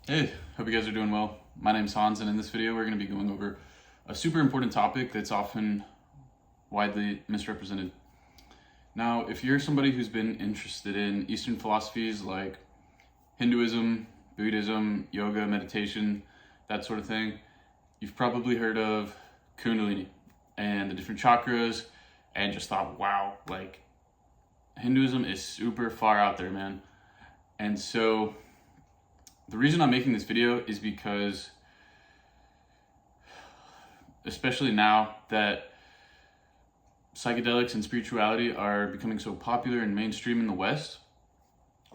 Hey, hope you guys are doing well. My name's Hans, and in this video we're going to be going over a super important topic that's often widely misrepresented. Now, if you're somebody who's been interested in Eastern philosophies like Hinduism, Buddhism, yoga, meditation, that sort of thing, you've probably heard of Kundalini and the different chakras and just thought, wow, like Hinduism is super far out there, man. And so the reason I'm making this video is because, especially now that psychedelics and spirituality are becoming so popular and mainstream in the West,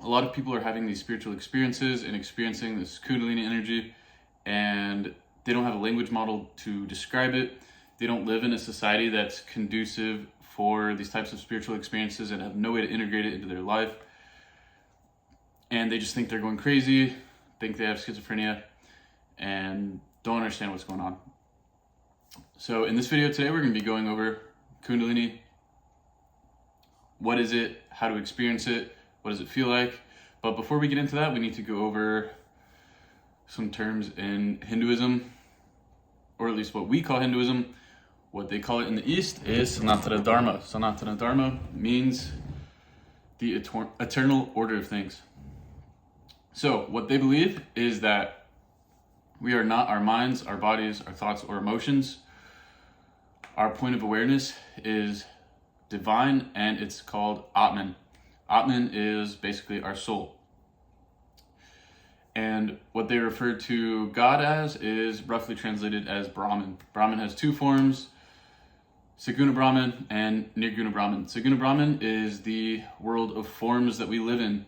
a lot of people are having these spiritual experiences and experiencing this Kundalini energy, and they don't have a language model to describe it. They don't live in a society that's conducive for these types of spiritual experiences and have no way to integrate it into their life. And they just think they're going crazy, think they have schizophrenia, and don't understand what's going on. So in this video today, we're going to be going over Kundalini. What is it? How to experience it? What does it feel like? But before we get into that, we need to go over some terms in Hinduism, or at least what we call Hinduism. What they call it in the East is Sanatana Dharma. Sanatana Dharma means the eternal order of things. So what they believe is that we are not our minds, our bodies, our thoughts, or emotions. Our point of awareness is divine, and it's called Atman. Atman is basically our soul. And what they refer to God as is roughly translated as Brahman. Brahman has two forms, Saguna Brahman and Nirguna Brahman. Saguna Brahman is the world of forms that we live in.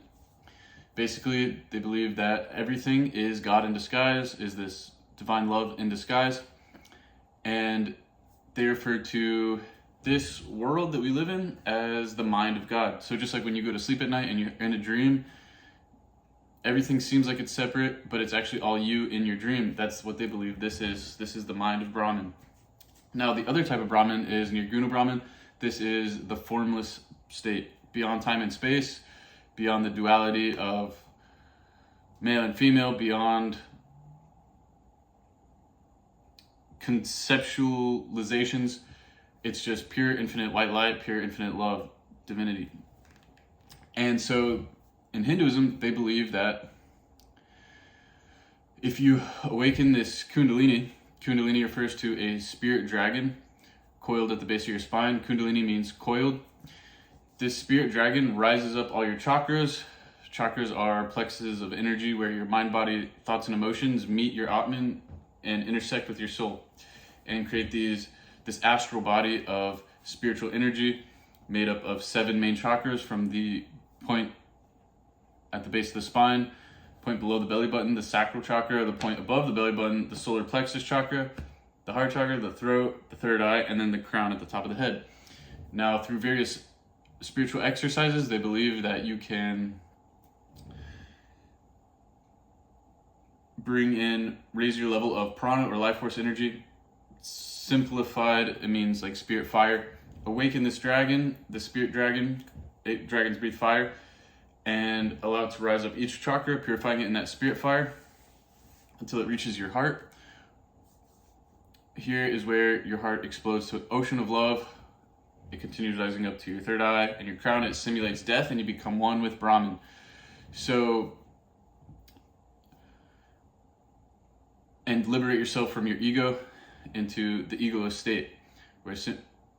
Basically, they believe that everything is God in disguise, is this divine love in disguise. And they refer to this world that we live in as the mind of God. So just like when you go to sleep at night and you're in a dream, everything seems like it's separate, but it's actually all you in your dream. That's what they believe this is. This is the mind of Brahman. Now, the other type of Brahman is Nirguna Brahman. This is the formless state, beyond time and space, beyond the duality of male and female, beyond conceptualizations. It's just pure infinite white light, pure infinite love, divinity. And so in Hinduism, they believe that if you awaken this Kundalini refers to a spirit dragon coiled at the base of your spine. Kundalini means coiled. This spirit dragon rises up all your chakras. Chakras are plexuses of energy where your mind, body, thoughts, and emotions meet your Atman and intersect with your soul and create this astral body of spiritual energy made up of 7 main chakras, from the point at the base of the spine, point below the belly button, the sacral chakra, the point above the belly button, the solar plexus chakra, the heart chakra, the throat, the third eye, and then the crown at the top of the head. Now, through various spiritual exercises, they believe that you can raise your level of prana or life force energy. Simplified, it means like spirit fire. Awaken this dragon, the spirit dragon, 8 dragons breathe fire, and allow it to rise up each chakra, purifying it in that spirit fire until it reaches your heart. Here is where your heart explodes to an ocean of love. It continues rising up to your third eye and your crown. It simulates death, and you become one with Brahman. So, and liberate yourself from your ego into the egoless state,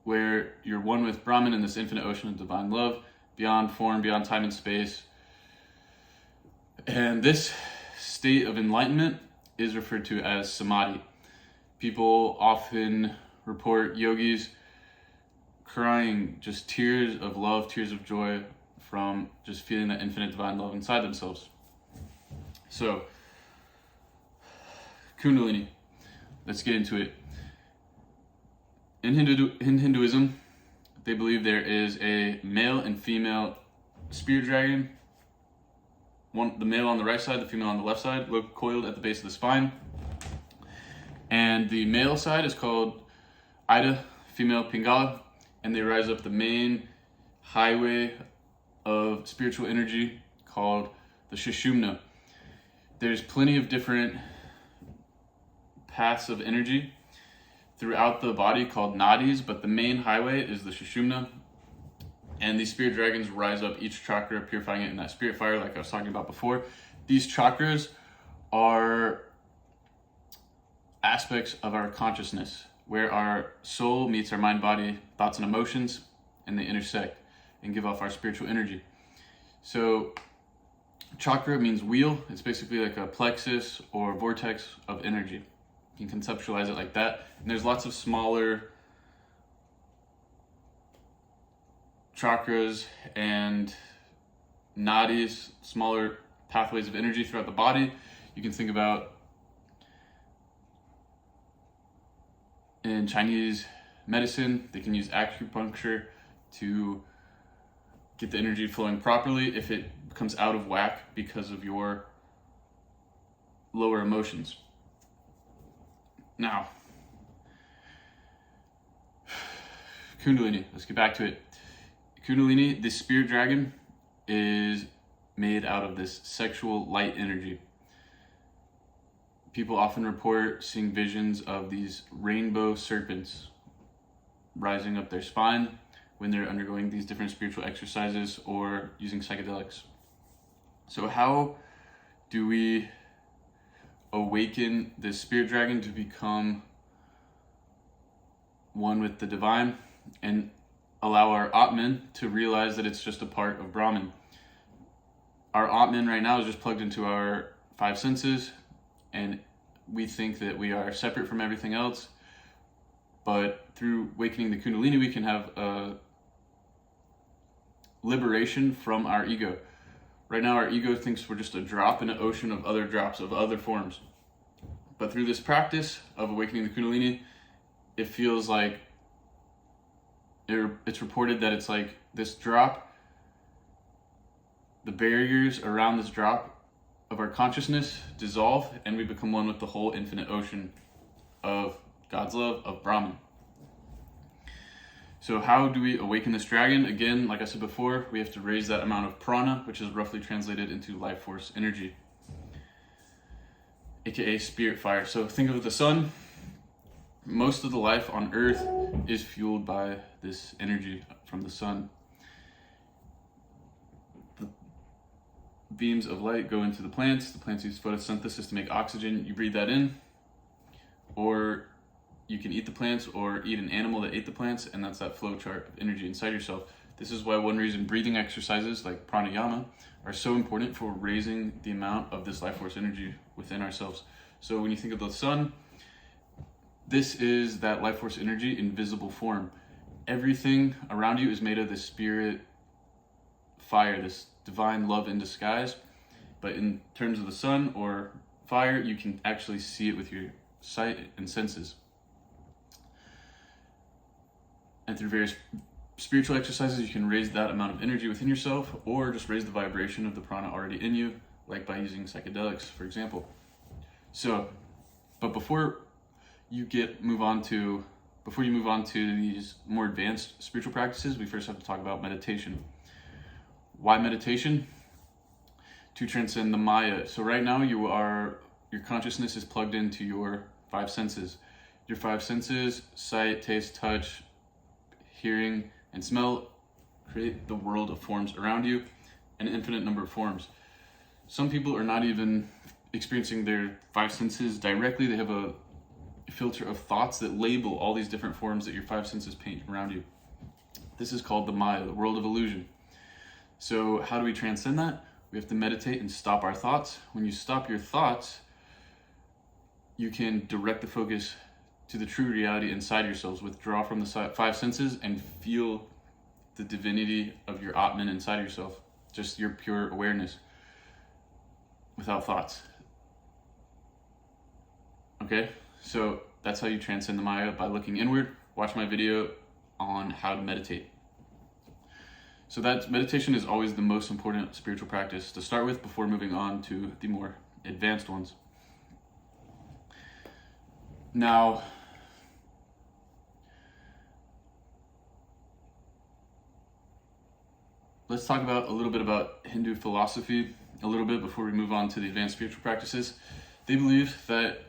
where you're one with Brahman in this infinite ocean of divine love, beyond form, beyond time and space. And this state of enlightenment is referred to as samadhi. People often report yogis crying just tears of love, tears of joy from just feeling that infinite divine love inside themselves. So, Kundalini, let's get into it. In Hinduism, they believe there is a male and female spirit dragon. The male on the right side, the female on the left side, coiled at the base of the spine. And the male side is called Ida, female Pingala, and they rise up the main highway of spiritual energy called the Sushumna. there's plenty of different paths of energy throughout the body called nadis, but the main highway is the Sushumna. And these spirit dragons rise up each chakra, purifying it in that spirit fire like I was talking about before. These chakras are aspects of our consciousness where our soul meets our mind, body, thoughts, and emotions, and they intersect and give off our spiritual energy. So chakra means wheel. It's basically like a plexus or vortex of energy. You can conceptualize it like that. And there's lots of smaller chakras and nadis, smaller pathways of energy throughout the body. You can think about in Chinese medicine, they can use acupuncture to get the energy flowing properly if it comes out of whack because of your lower emotions. Now, Kundalini, let's get back to it. Kundalini, this spirit dragon, is made out of this sexual light energy. People often report seeing visions of these rainbow serpents rising up their spine when they're undergoing these different spiritual exercises or using psychedelics. So how do we awaken this spirit dragon to become one with the divine and allow our Atman to realize that it's just a part of Brahman? Our Atman right now is just plugged into our five senses, and we think that we are separate from everything else. But through awakening the Kundalini, we can have a liberation from our ego. Right now, our ego thinks we're just a drop in an ocean of other drops of other forms. But through this practice of awakening the Kundalini, it feels like it's reported that it's like this drop, the barriers around this drop of our consciousness dissolve, and we become one with the whole infinite ocean of God's love, of Brahman. So how do we awaken this dragon? Again, like I said before, we have to raise that amount of prana, which is roughly translated into life force energy, aka spirit fire. So think of the sun. Most of the life on earth is fueled by this energy from the sun. The beams of light go into the plants use photosynthesis to make oxygen. You breathe that in, or you can eat the plants or eat an animal that ate the plants, and that's that flow chart of energy inside yourself. This is why one reason breathing exercises like pranayama are so important for raising the amount of this life force energy within ourselves. So when you think of the sun, this is that life force energy in visible form. Everything around you is made of this spirit fire, this divine love in disguise. But in terms of the sun or fire, you can actually see it with your sight and senses. And through various spiritual exercises, you can raise that amount of energy within yourself, or just raise the vibration of the prana already in you, like by using psychedelics, for example. So, but before you move on to these more advanced spiritual practices, we first have to talk about meditation. Why meditation? To transcend the Maya. So right now your consciousness is plugged into your five senses. Your five senses, sight, taste, touch, hearing, and smell, create the world of forms around you, an infinite number of forms. Some people are not even experiencing their five senses directly. They have a filter of thoughts that label all these different forms that your five senses paint around you. This is called the Maya, the world of illusion. So how do we transcend that? We have to meditate and stop our thoughts. When you stop your thoughts, you can direct the focus to the true reality inside yourselves, withdraw from the five senses and feel the divinity of your Atman inside yourself, just your pure awareness without thoughts. Okay, so that's how you transcend the Maya, by looking inward. Watch my video on how to meditate. So that meditation is always the most important spiritual practice to start with before moving on to the more advanced ones. Now, let's talk about a little bit about Hindu philosophy a little bit before we move on to the advanced spiritual practices. They believe that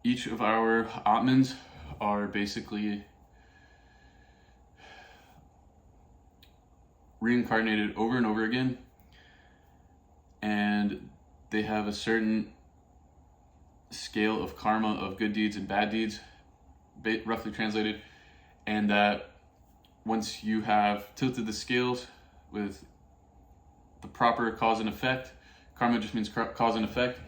each of our Atmans are basically reincarnated over and over again, and they have a certain scale of karma of good deeds and bad deeds, roughly translated, and that once you have tilted the scales with the proper cause and effect, karma just means cause and effect,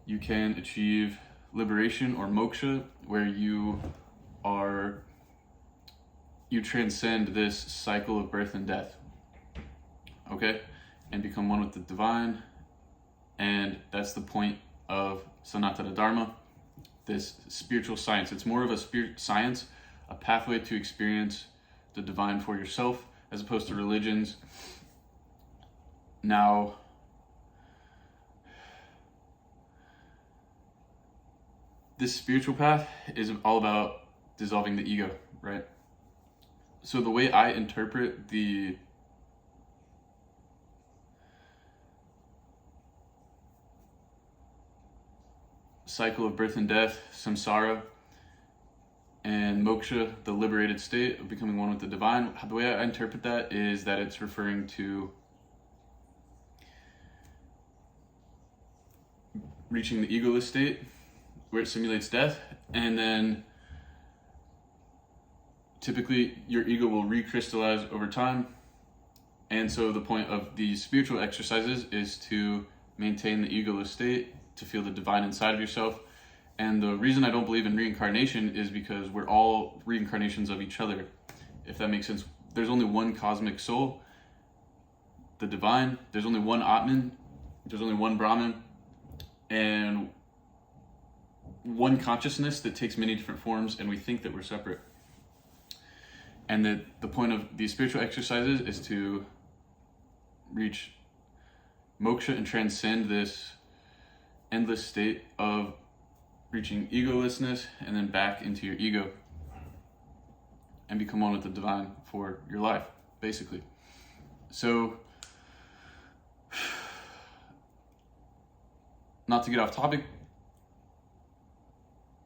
you can achieve liberation or moksha, where you transcend this cycle of birth and death, okay, and become one with the divine. And that's the point of Sanatana Dharma, this spiritual science. It's more of a spirit science, a pathway to experience the divine for yourself, as opposed to religions. Now, this spiritual path is all about dissolving the ego, right? So the way I interpret the cycle of birth and death, samsara, and moksha, the liberated state of becoming one with the divine, the way I interpret that is that it's referring to reaching the egoless state, where it simulates death, and then typically your ego will recrystallize over time. And so the point of these spiritual exercises is to maintain the egoless state, to feel the divine inside of yourself. And the reason I don't believe in reincarnation is because we're all reincarnations of each other, if that makes sense. There's only one cosmic soul, the divine. There's only one Atman, there's only one Brahman, and one consciousness that takes many different forms, and we think that we're separate. And that the point of these spiritual exercises is to reach moksha and transcend this endless state of reaching egolessness and then back into your ego and become one with the divine for your life, basically. So, not to get off topic,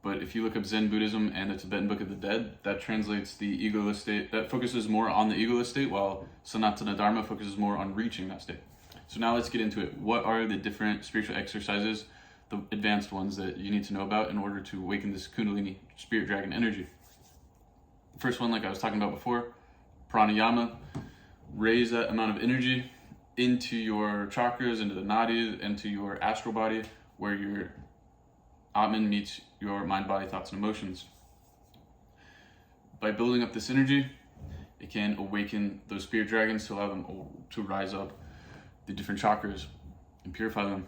but if you look up Zen Buddhism and the Tibetan Book of the Dead, that translates the egoless state, that focuses more on the egoless state, while Sanatana Dharma focuses more on reaching that state. So now let's get into it. What are the different spiritual exercises, the advanced ones that you need to know about in order to awaken this Kundalini spirit dragon energy? The first one, like I was talking about before, pranayama. Raise that amount of energy into your chakras, into the nadis, into your astral body, where your Atman meets your mind, body, thoughts, and emotions. By building up this energy, it can awaken those spirit dragons to allow them to rise up the different chakras and purify them.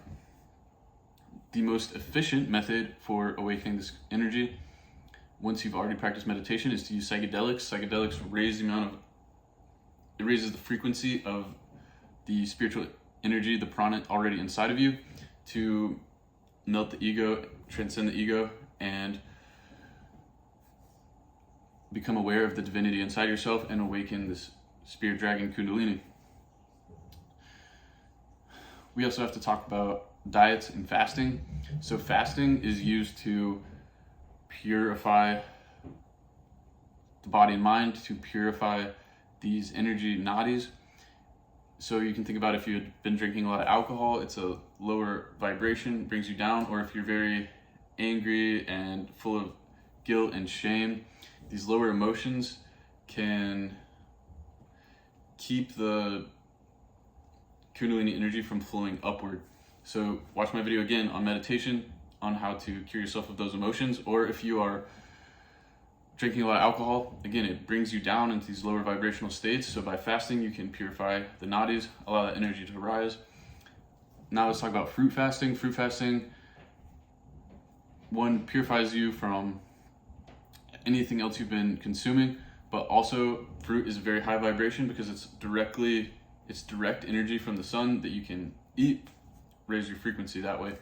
The most efficient method for awakening this energy, once you've already practiced meditation, is to use psychedelics. Psychedelics raises the frequency of the spiritual energy, the prana already inside of you, to melt the ego, transcend the ego, and become aware of the divinity inside yourself and awaken this spirit dragon Kundalini. We also have to talk about diets and fasting. So fasting is used to purify the body and mind, to purify these energy nadis. So you can think about if you've been drinking a lot of alcohol, it's a lower vibration, brings you down. Or if you're very angry and full of guilt and shame, these lower emotions can keep the Kundalini energy from flowing upward. So watch my video again on meditation, on how to cure yourself of those emotions. Or if you are drinking a lot of alcohol, again, it brings you down into these lower vibrational states. So by fasting, you can purify the nadis, allow that energy to rise. Now let's talk about fruit fasting. Fruit fasting, one, purifies you from anything else you've been consuming, but also fruit is very high vibration because it's direct energy from the sun that you can eat, raise your frequency that way.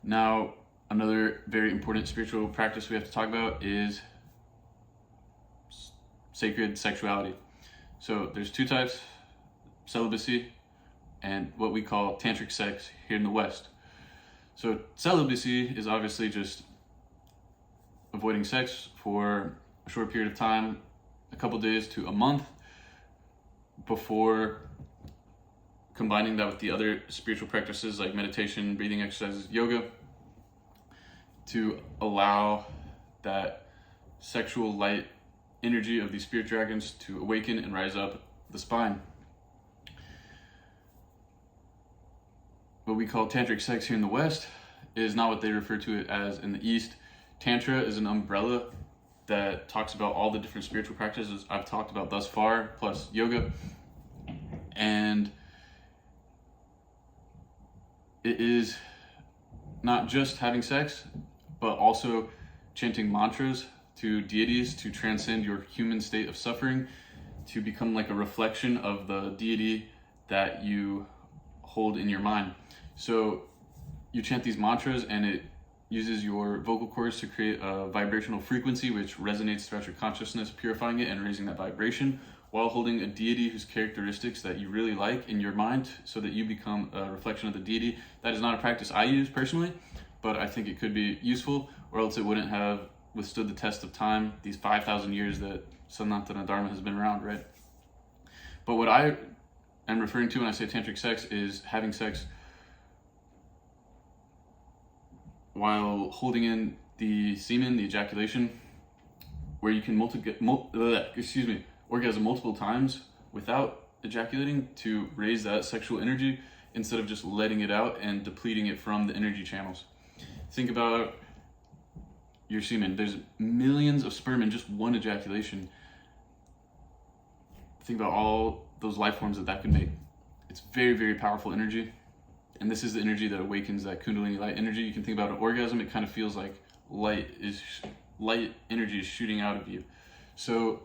Now, another very important spiritual practice we have to talk about is sacred sexuality. So there's two types. celibacy and what we call tantric sex here in the West. So celibacy is obviously just avoiding sex for a short period of time, a couple days to a month, before combining that with the other spiritual practices like meditation, breathing exercises, yoga, to allow that sexual light energy of these spirit dragons to awaken and rise up the spine. What we call tantric sex here in the West is not what they refer to it as in the East. Tantra is an umbrella that talks about all the different spiritual practices I've talked about thus far, plus yoga. And it is not just having sex, but also chanting mantras to deities to transcend your human state of suffering, to become like a reflection of the deity that you hold in your mind. So you chant these mantras and it uses your vocal cords to create a vibrational frequency which resonates throughout your consciousness, purifying it and raising that vibration while holding a deity whose characteristics that you really like in your mind so that you become a reflection of the deity. That is not a practice I use personally, but I think it could be useful, or else it wouldn't have withstood the test of time, these 5,000 years that Sanatana Dharma has been around, right? But what I am referring to when I say tantric sex is having sex while holding in the semen, the ejaculation, where you can orgasm multiple times without ejaculating to raise that sexual energy instead of just letting it out and depleting it from the energy channels. Think about your semen. There's millions of sperm in just one ejaculation. Think about all those life forms that could make. It's very, very powerful energy. And this is the energy that awakens that Kundalini light energy. You can think about an orgasm. It kind of feels like light energy is shooting out of you. So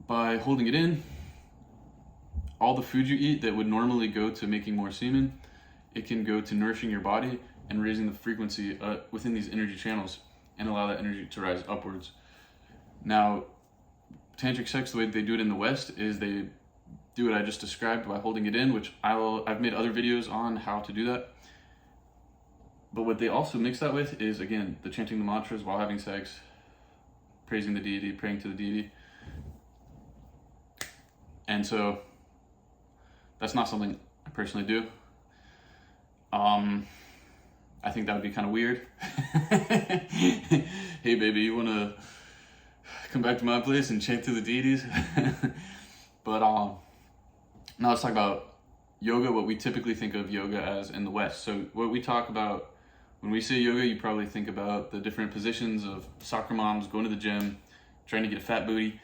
by holding it in, all the food you eat that would normally go to making more semen, it can go to nourishing your body and raising the frequency within these energy channels and allow that energy to rise upwards. Now, tantric sex, the way they do it in the West is they do what I just described by holding it in, which I've made other videos on how to do that. But what they also mix that with is, again, the chanting the mantras while having sex, praising the deity, praying to the deity. And so that's not something I personally do. I think that would be kind of weird. Hey baby, you wanna come back to my place and chant to the deities? But now let's talk about yoga, what we typically think of yoga as in the West. So what we talk about when we say yoga, you probably think about the different positions of soccer moms going to the gym, trying to get a fat booty,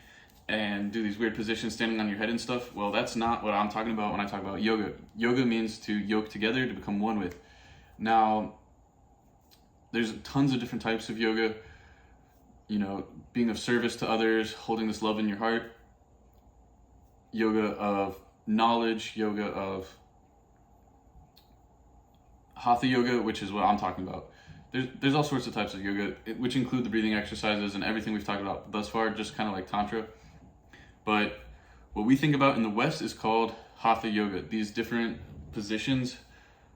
and do these weird positions standing on your head and stuff. Well, that's not what I'm talking about when I talk about yoga. Yoga means to yoke together, to become one with. Now, there's tons of different types of yoga. You know, being of service to others, holding this love in your heart. Yoga of knowledge, yoga of hatha yoga, which is what I'm talking about. There's all sorts of types of yoga, which include the breathing exercises and everything we've talked about thus far, just kind of like Tantra. But what we think about in the West is called hatha yoga. These different positions,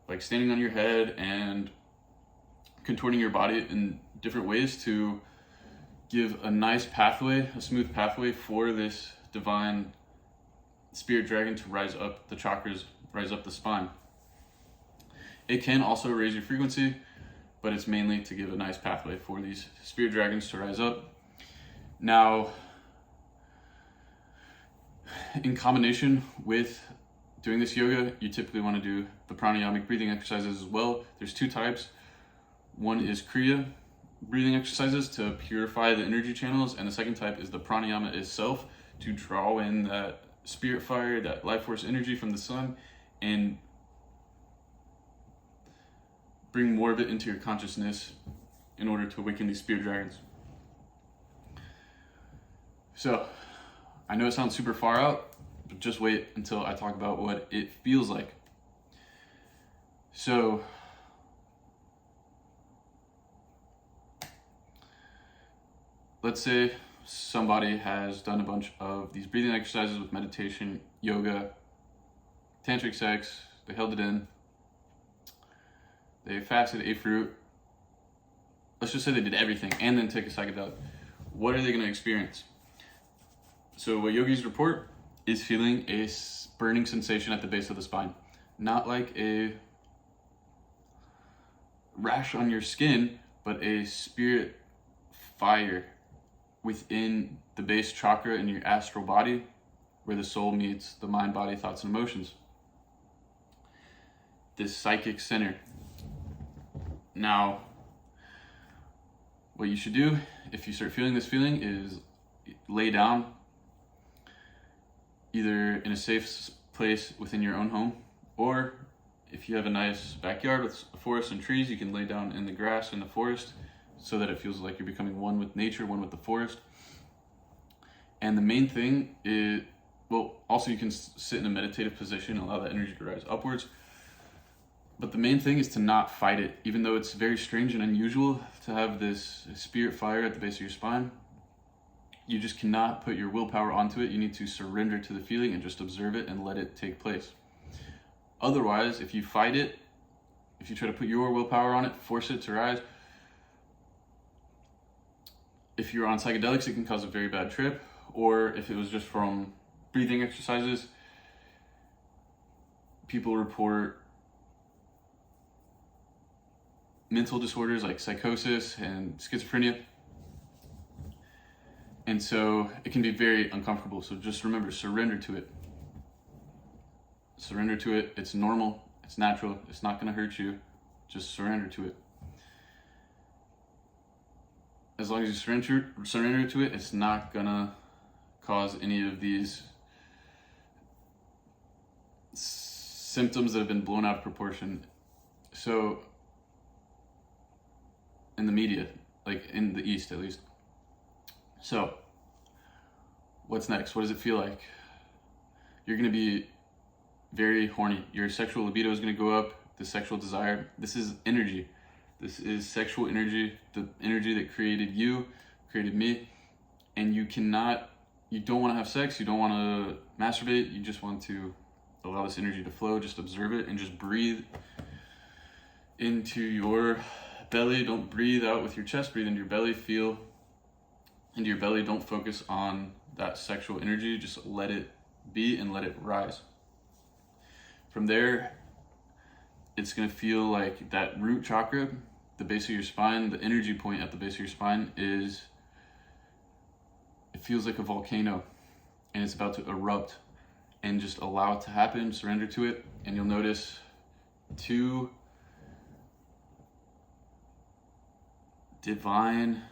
like standing on your head and contorting your body in different ways to give a nice pathway, a smooth pathway for this divine spirit dragon to rise up the chakras, rise up the spine. It can also raise your frequency, but it's mainly to give a nice pathway for these spirit dragons to rise up. Now, in combination with doing this yoga, you typically want to do the pranayamic breathing exercises as well. There's two types. One is Kriya breathing exercises to purify the energy channels, and the second type is the pranayama itself to draw in that spirit fire, that life force energy from the sun, and bring more of it into your consciousness in order to awaken these spirit dragons. So, I know it sounds super far out, but just wait until I talk about what it feels like. So, let's say somebody has done a bunch of these breathing exercises with meditation, yoga, tantric sex, they held it in, they fasted, ate fruit, let's just say they did everything and then took a psychedelic, what are they going to experience? So what yogis report is feeling a burning sensation at the base of the spine. Not like a rash on your skin, but a spirit fire within the base chakra in your astral body, where the soul meets the mind, body, thoughts, and emotions. This psychic center. Now, what you should do if you start feeling this feeling is lay down, either in a safe place within your own home, or if you have a nice backyard with a forest and trees, you can lay down in the grass in the forest so that it feels like you're becoming one with nature, one with the forest. And the main thing is, well, also you can sit in a meditative position, allow that energy to rise upwards. But the main thing is to not fight it. Even though it's very strange and unusual to have this spirit fire at the base of your spine, you just cannot put your willpower onto it. You need to surrender to the feeling and just observe it and let it take place. Otherwise, if you fight it, if you try to put your willpower on it, force it to rise, if you're on psychedelics, it can cause a very bad trip. Or if it was just from breathing exercises, people report mental disorders like psychosis and schizophrenia. And so it can be very uncomfortable. So just remember, surrender to it. Surrender to it. It's normal. It's natural. It's not going to hurt you. Just surrender to it. As long as you surrender to it, it's not going to cause any of these symptoms that have been blown out of proportion. So in the media, like in the East at least. So what's next? What does it feel like? You're going to be very horny. Your sexual libido is going to go up, the sexual desire. This is energy. This is sexual energy, the energy that created you, created me. And you don't want to have sex, you don't want to masturbate, you just want to allow this energy to flow, just observe it and just breathe into your belly. Don't breathe out with your chest, breathe into your belly, feel into your belly. Don't focus on that sexual energy, just let it be and let it rise. From there, it's going to feel like that root chakra, the base of your spine, the energy point at the base of your spine it feels like a volcano and it's about to erupt, and just allow it to happen, surrender to it, and you'll notice 2 divine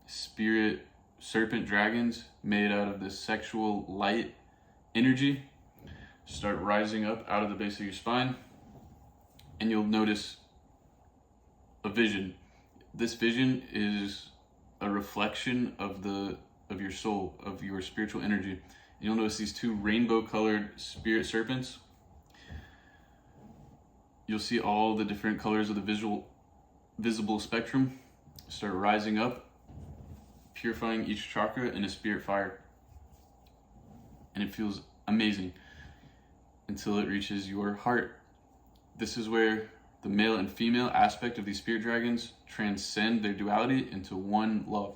spirit serpent dragons made out of this sexual light energy start rising up out of the base of your spine, and you'll notice a vision. This vision is a reflection of your soul, of your spiritual energy. And you'll notice these 2 rainbow colored spirit serpents. You'll see all the different colors of the visible spectrum start rising up, purifying each chakra in a spirit fire. And it feels amazing until it reaches your heart. This is where the male and female aspect of these spirit dragons transcend their duality into one love,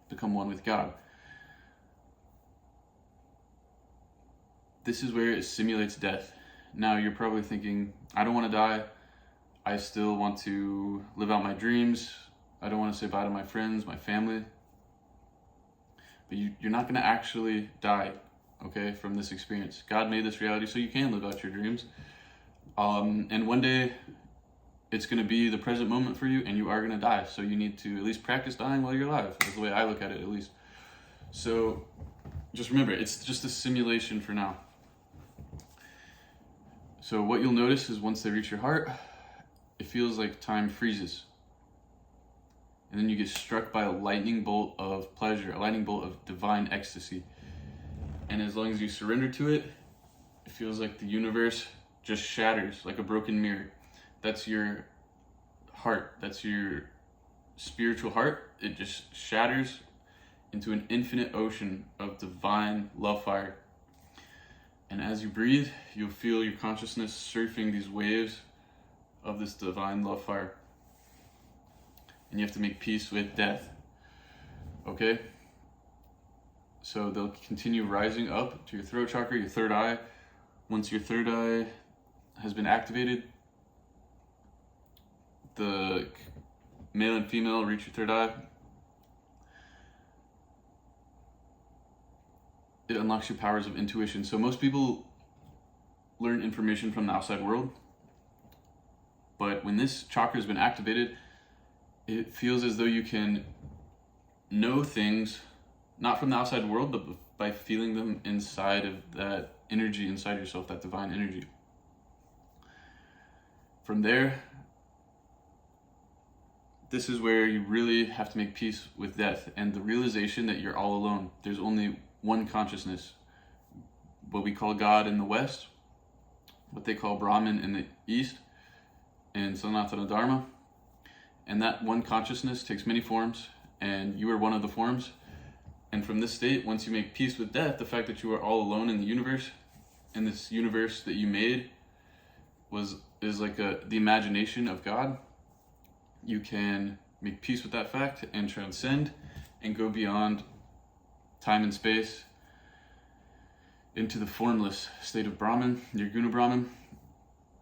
become one with God. This is where it simulates death. Now you're probably thinking, I don't want to die. I still want to live out my dreams. I don't want to say bye to my friends, my family. But you're not going to actually die, okay, from this experience. God made this reality so you can live out your dreams. And one day it's going to be the present moment for you, and you are going to die. So you need to at least practice dying while you're alive. That's the way I look at it, at least. So just remember, it's just a simulation for now. So what you'll notice is once they reach your heart, it feels like time freezes. And then you get struck by a lightning bolt of pleasure, a lightning bolt of divine ecstasy. And as long as you surrender to it, it feels like the universe just shatters like a broken mirror. That's your heart. That's your spiritual heart, it just shatters into an infinite ocean of divine love fire. And as you breathe, you'll feel your consciousness surfing these waves of this divine love fire. And you have to make peace with death. Okay? So they'll continue rising up to your throat chakra, your third eye. Once your third eye has been activated, the male and female reach your third eye. It unlocks your powers of intuition. So most people learn information from the outside world, but when this chakra has been activated, it feels as though you can know things not from the outside world, but by feeling them inside of that energy inside yourself, that divine energy. From there, this is where you really have to make peace with death and the realization that you're all alone. There's only one consciousness, what we call God in the West, what they call Brahman in the East, and Sanatana Dharma. And that one consciousness takes many forms, and you are one of the forms. And from this state, once you make peace with death, the fact that you are all alone in the universe, and this universe that you made is like the imagination of God, you can make peace with that fact and transcend and go beyond time and space into the formless state of Brahman, your Guna Brahman,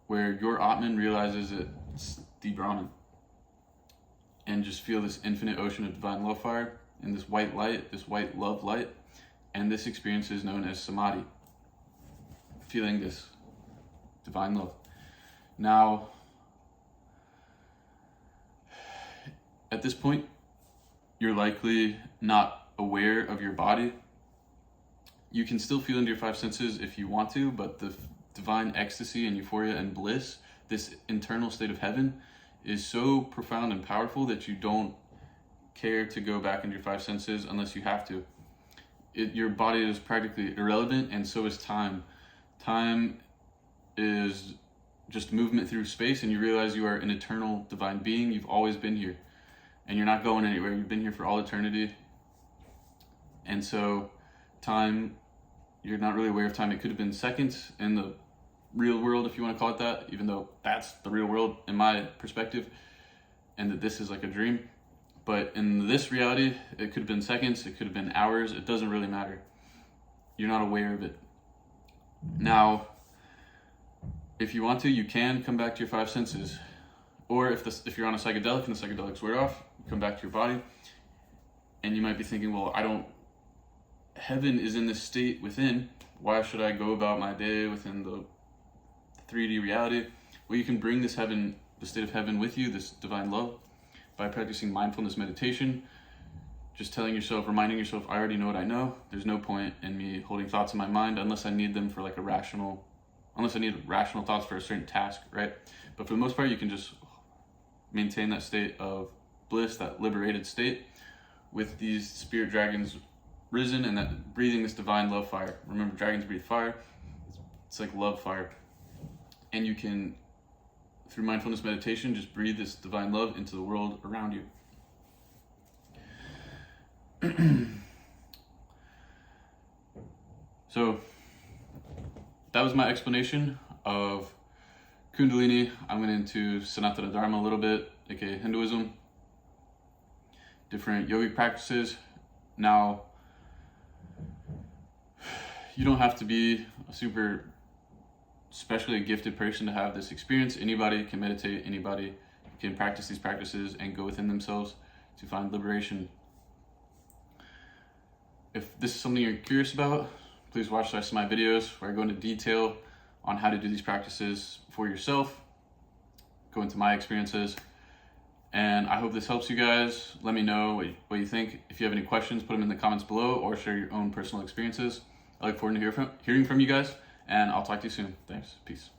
where your Atman realizes it's the Brahman. And just feel this infinite ocean of divine love fire and this white light, this white love light. And this experience is known as samadhi, feeling this divine love. Now, at this point, you're likely not aware of your body. You can still feel into your five senses if you want to, but the divine ecstasy and euphoria and bliss, this internal state of heaven, is so profound and powerful that you don't care to go back into your five senses unless you have to. Your body is practically irrelevant, and so is time. Time is just movement through space, and you realize you are an eternal divine being. You've always been here, and you're not going anywhere. You've been here for all eternity. And so time, you're not really aware of time. It could have been seconds in the real world, if you want to call it that, even though that's the real world in my perspective, and that this is like a dream. But in this reality, it could have been seconds, it could have been hours, it doesn't really matter. You're not aware of it. Now, if you want to, you can come back to your five senses. Or if you're on a psychedelic and the psychedelics wear off, you come back to your body. And you might be thinking, well, heaven is in this state within. Why should I go about my day within the 3D reality? Well, you can bring this heaven, the state of heaven with you, this divine love, by practicing mindfulness meditation. Just telling yourself, reminding yourself, I already know what I know. There's no point in me holding thoughts in my mind unless I need them for unless I need rational thoughts for a certain task, right? But for the most part, you can just maintain that state of bliss, that liberated state, with these spirit dragons risen and that breathing this divine love fire. Remember, dragons breathe fire. It's like love fire. And you can, through mindfulness meditation, just breathe this divine love into the world around you. So that was my explanation of Kundalini. I went into Sanatana Dharma a little bit, aka Hinduism, different yogic practices. Now, you don't have to be a super especially gifted person to have this experience. Anybody can meditate, anybody can practice these practices and go within themselves to find liberation. If this is something you're curious about, please watch the rest of my videos where I go into detail on how to do these practices for yourself, go into my experiences, and I hope this helps you guys. Let me know what you think. If you have any questions, put them in the comments below or share your own personal experiences. I look forward to hearing from you guys, and I'll talk to you soon. Thanks. Peace.